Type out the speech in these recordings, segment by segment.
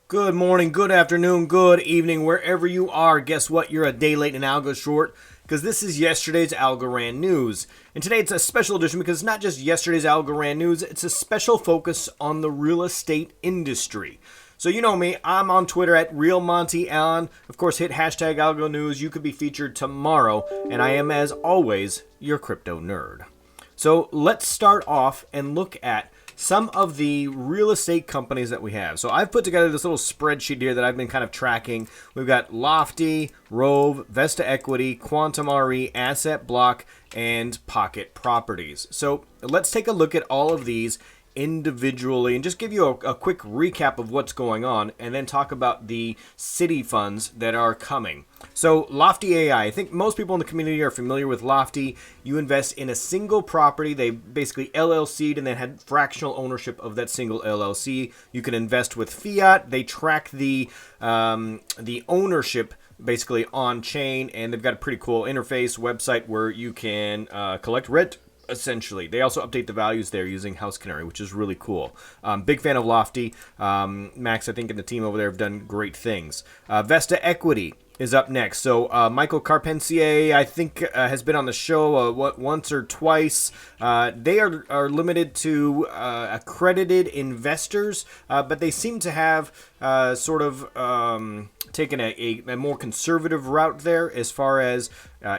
Good morning, good afternoon, good evening, wherever you are. Guess what? You're a day late and Algo short because this is yesterday's Algorand news. And today it's a special edition because it's not just yesterday's Algorand news, it's a special focus on the real estate industry. So you know me, I'm on Twitter at RealMontyAllen. Of course, hit hashtag AlgoNews. You could be featured tomorrow. And I am, as always, your crypto nerd. So let's start off and look at some of the real estate companies that we have. So I've put together this little spreadsheet here that I've been kind of tracking. We've got Lofty, Rove, Vesta Equity, Quantum RE, Asset Block, and Pocket Properties. So let's take a look at all of these individually and just give you a quick recap of what's going on and then talk about the city funds that are coming. So Lofty AI, I think most people in the community are familiar with Lofty. You invest in a single property. They basically LLC'd and then had fractional ownership of that single LLC. You can invest with fiat. They track the ownership basically on chain, and they've got a pretty cool interface website where you can collect rent. Essentially, they also update the values there using House Canary, which is really cool. Big fan of Lofty. Max, I think, and the team over there have done great things. Vesta Equity is up next. So Michael Carpentier, I think, has been on the show once or twice. They are limited to accredited investors, but they seem to have taken a more conservative route there as far as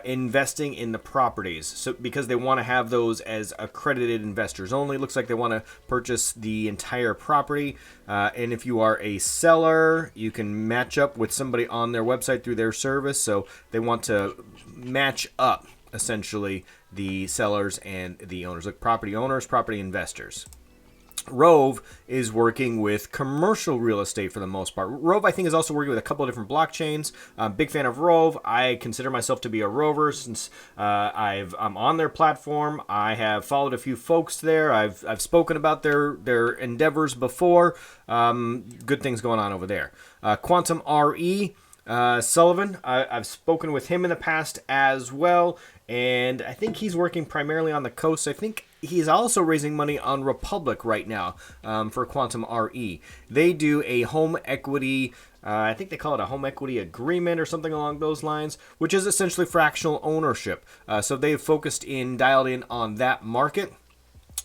investing in the properties. So because they want to have those as accredited investors only. Looks like they want to purchase the entire property. And if you are a seller, you can match up with somebody on their website through their service. So they want to match up essentially the sellers and the owners, like property owners, property investors. Rove is working with commercial real estate for the most part. Rove, I think, is also working with a couple of different blockchains. Big fan of Rove. I consider myself to be a Rover since I'm on their platform. I have followed a few folks there. I've spoken about their endeavors before. Good things going on over there. Quantum RE. Sullivan, I've spoken with him in the past as well, and I think he's working primarily on the coast. I think he's also raising money on Republic right now for Quantum RE. They do a home equity, I think they call it a home equity agreement or something along those lines, which is essentially fractional ownership. So they've focused in, dialed in on that market.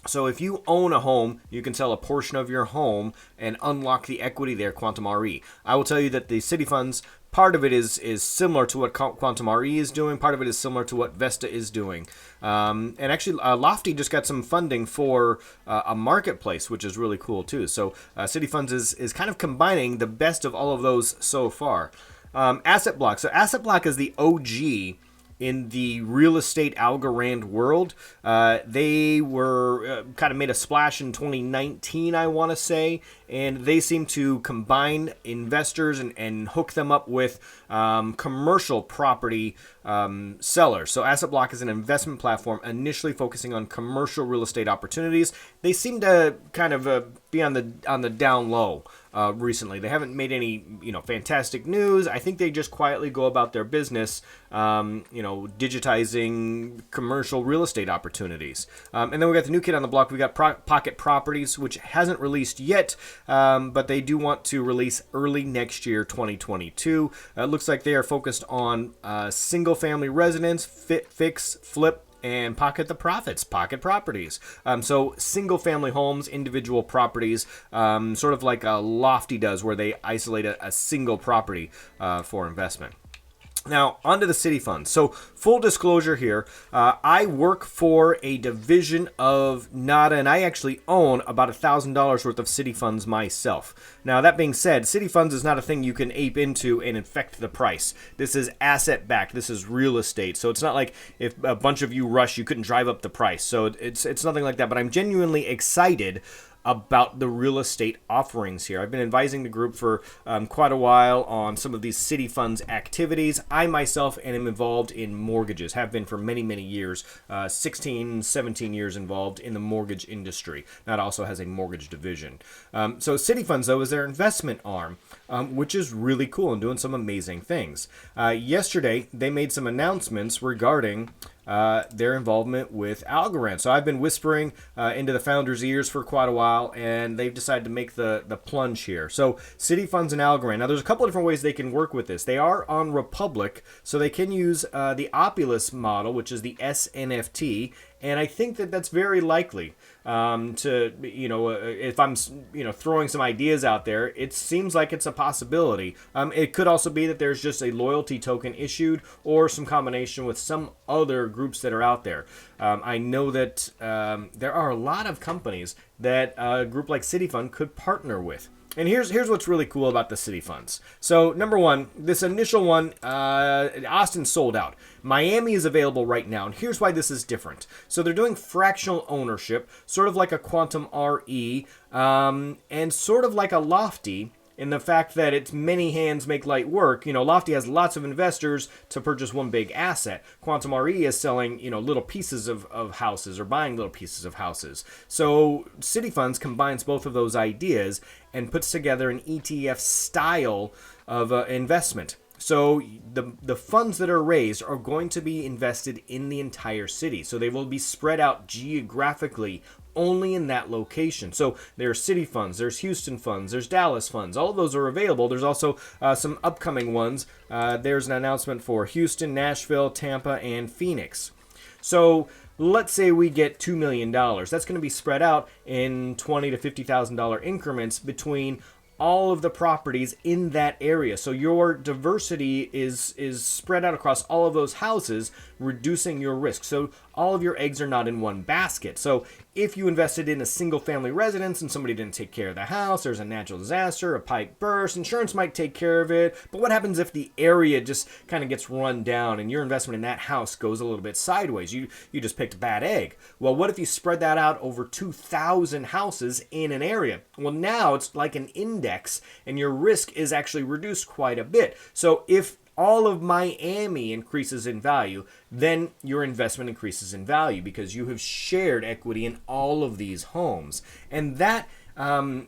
So if you own a home, you can sell a portion of your home and unlock the equity there, Quantum RE. I will tell you that the city funds, part of it is similar to what Quantum RE is doing. Part of it is similar to what Vesta is doing. And actually, Lofty just got some funding for a marketplace, which is really cool too. So City Funds is kind of combining the best of all of those so far. Asset Block. So Asset Block is the OG in the real estate Algorand world. They were kind of made a splash in 2019, I want to say, and they seem to combine investors and hook them up with commercial property sellers. So Asset Block is an investment platform initially focusing on commercial real estate opportunities. They seem to kind of be on the down low recently. They haven't made any fantastic news. I think they just quietly go about their business, digitizing commercial real estate opportunities. And then we got the new kid on the block. We got Pocket Properties, which hasn't released yet, but they do want to release early next year, 2022. It looks like they are focused on single-family residence, fix, flip, and pocket the profits, Pocket Properties. So single-family homes, individual properties, sort of like a Lofty does, where they isolate a single property for investment. Now, onto the city funds. So, full disclosure here, I work for a division of Nada, and I actually own about $1,000 worth of city funds myself. Now, that being said, city funds is not a thing you can ape into and infect the price. This is asset-backed. This is real estate. So, it's not like if a bunch of you rush, you couldn't drive up the price. So, it's nothing like that. But I'm genuinely excited about the real estate offerings here. I've been advising the group for quite a while on some of these city funds activities. I myself am involved in mortgages, have been for many, many years, 16, 17 years involved in the mortgage industry. That also has a mortgage division. So city funds, though, is their investment arm, which is really cool and doing some amazing things. Yesterday, they made some announcements regarding their involvement with Algorand. So I've been whispering into the founders' ears for quite a while, and they've decided to make the plunge here. So Cityfunds and Algorand. Now, there's a couple of different ways they can work with this. They are on Republic, so they can use the OPUL model, which is the SNFT, and I think that that's very likely to, if I'm, throwing some ideas out there, it seems like it's a possibility. It could also be that there's just a loyalty token issued or some combination with some other groups that are out there. I know that there are a lot of companies that a group like Cityfund could partner with. And here's what's really cool about the city funds. So number one, this initial one, Austin sold out. Miami is available right now, and here's why this is different. So they're doing fractional ownership, sort of like a Quantum RE, and sort of like a Lofty, in the fact that it's many hands make light work. Lofty has lots of investors to purchase one big asset. Quantum RE is selling, little pieces of houses or buying little pieces of houses. So Cityfunds combines both of those ideas and puts together an ETF style of investment. So the funds that are raised are going to be invested in the entire city. So they will be spread out geographically only in that location. So there's city funds, there's Houston funds, there's Dallas funds. All of those are available. There's also some upcoming ones. There's an announcement for Houston, Nashville, Tampa, and Phoenix. So let's say we get $2 million. That's going to be spread out in $20,000 to $50,000 increments between all of the properties in that area. So your diversity is spread out across all of those houses, reducing your risk. So all of your eggs are not in one basket. So if you invested in a single family residence and somebody didn't take care of the house, there's a natural disaster, a pipe burst, insurance might take care of it. But what happens if the area just kind of gets run down and your investment in that house goes a little bit sideways? You just picked a bad egg. Well, what if you spread that out over 2,000 houses in an area? Well, now it's like an index and your risk is actually reduced quite a bit. So if all of Miami increases in value, then your investment increases in value because you have shared equity in all of these homes. And that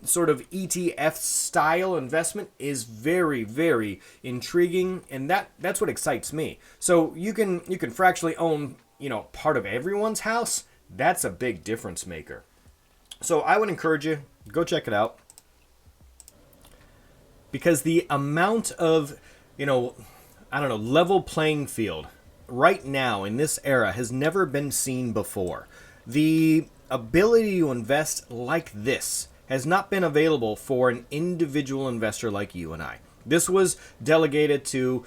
sort of ETF style investment is very, very intriguing, and that's what excites me. So you can fractionally own, part of everyone's house. That's a big difference maker. So I would encourage you, go check it out, because the amount of, level playing field right now in this era has never been seen before. The ability to invest like this has not been available for an individual investor like you and I. This was delegated to,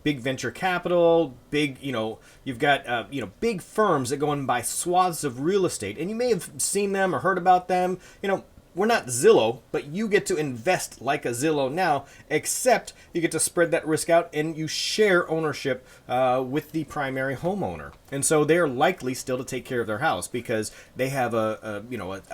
big venture capital, big, you've got, big firms that go and buy swaths of real estate, and you may have seen them or heard about them. We're not Zillow, but you get to invest like a Zillow now, except you get to spread that risk out and you share ownership with the primary homeowner. And so they're likely still to take care of their house because they have a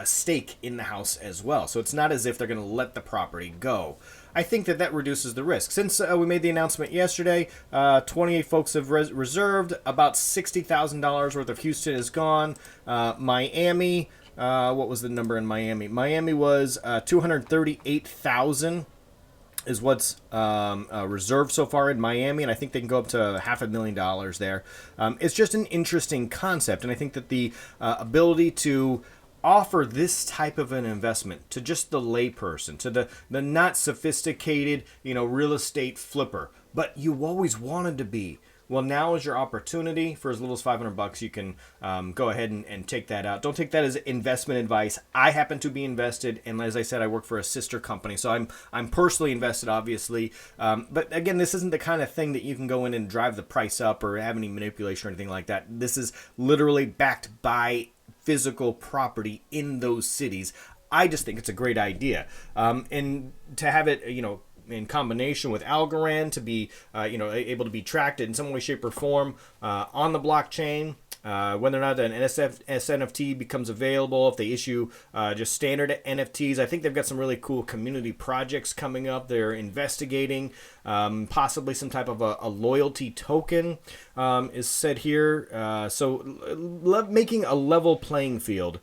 stake in the house as well. So it's not as if they're going to let the property go. I think that reduces the risk. Since we made the announcement yesterday, 28 folks have reserved. About $60,000 worth of Houston is gone. Miami... what was the number in Miami? Miami was 238,000 is what's reserved so far in Miami, and I think they can go up to $500,000 there. It's just an interesting concept, and I think that the ability to offer this type of an investment to just the layperson, to the not sophisticated, real estate flipper, but you always wanted to be. Well, now is your opportunity. For as little as $500, you can go ahead and take that out. Don't take that as investment advice. I happen to be invested, and as I said, I work for a sister company, so I'm personally invested, obviously. But again, this isn't the kind of thing that you can go in and drive the price up or have any manipulation or anything like that. This is literally backed by physical property in those cities. I just think it's a great idea, and to have it, in combination with Algorand to be, able to be tracked in some way, shape, or form on the blockchain. Whether or not an SNFT becomes available, if they issue just standard NFTs. I think they've got some really cool community projects coming up. They're investigating possibly some type of a loyalty token is said here. So making a level playing field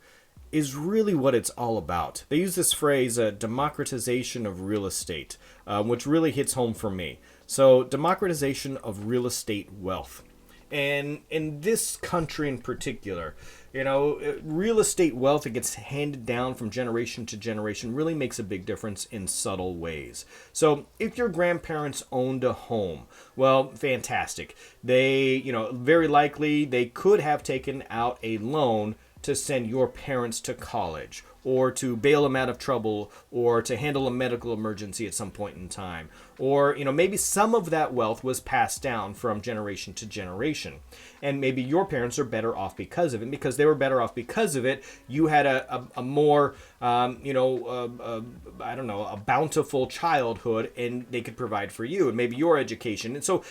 is really what it's all about. They use this phrase, democratization of real estate, which really hits home for me. So democratization of real estate wealth. And in this country in particular, real estate wealth that gets handed down from generation to generation really makes a big difference in subtle ways. So if your grandparents owned a home, well, fantastic. They, very likely they could have taken out a loan to send your parents to college, or to bail them out of trouble, or to handle a medical emergency at some point in time. Or, maybe some of that wealth was passed down from generation to generation. And maybe your parents are better off because of it. And because they were better off because of it, you had a more, a bountiful childhood, and they could provide for you and maybe your education. And so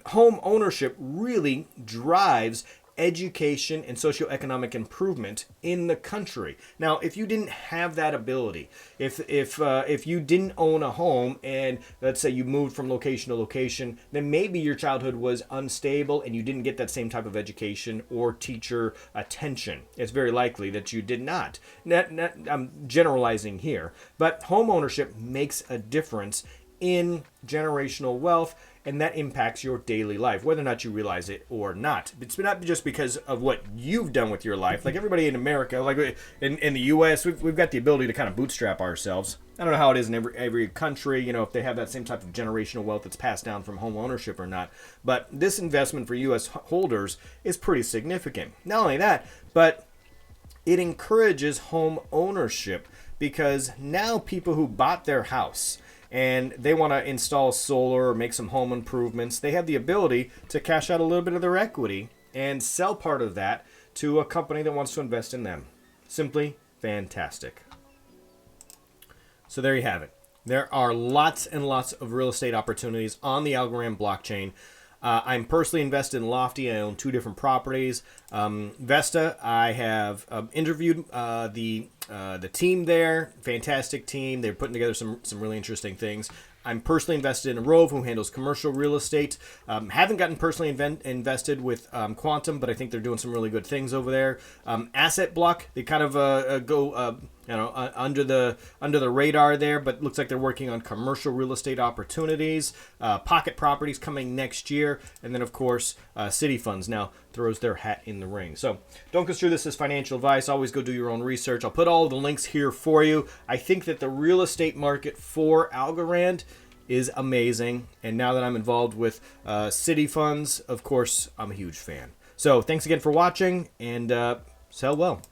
home ownership really drives education and socioeconomic improvement in the country. Now, if you didn't have that ability, if you didn't own a home, and let's say you moved from location to location, then maybe your childhood was unstable and you didn't get that same type of education or teacher attention. It's very likely that you did not. I'm generalizing here, but home ownership makes a difference in generational wealth, and that impacts your daily life, whether or not you realize it or not. It's not just because of what you've done with your life. Like everybody in America, like in the U.S., we've got the ability to kind of bootstrap ourselves. I don't know how it is in every country, if they have that same type of generational wealth that's passed down from home ownership or not. But this investment for U.S. holders is pretty significant. Not only that, but it encourages home ownership, because now people who bought their house and they want to install solar or make some home improvements, they have the ability to cash out a little bit of their equity and sell part of that to a company that wants to invest in them. Simply fantastic. So there you have it. There are lots and lots of real estate opportunities on the Algorand blockchain. I'm personally invested in Lofty. I own 2 different properties. Vesta, I have interviewed the team there. Fantastic team. They're putting together some really interesting things. I'm personally invested in Rove, who handles commercial real estate. Haven't gotten personally invested with Quantum, but I think they're doing some really good things over there. Asset Block, they kind of go under the radar there, but looks like they're working on commercial real estate opportunities. Pocket Properties coming next year, and then of course Cityfunds now throws their hat in the ring. So don't construe this as financial advice. Always go do your own research. I'll put all the links here for you. I think that the real estate market for Algorand is amazing, and now that I'm involved with Cityfunds, of course, I'm a huge fan. So thanks again for watching, and sell well.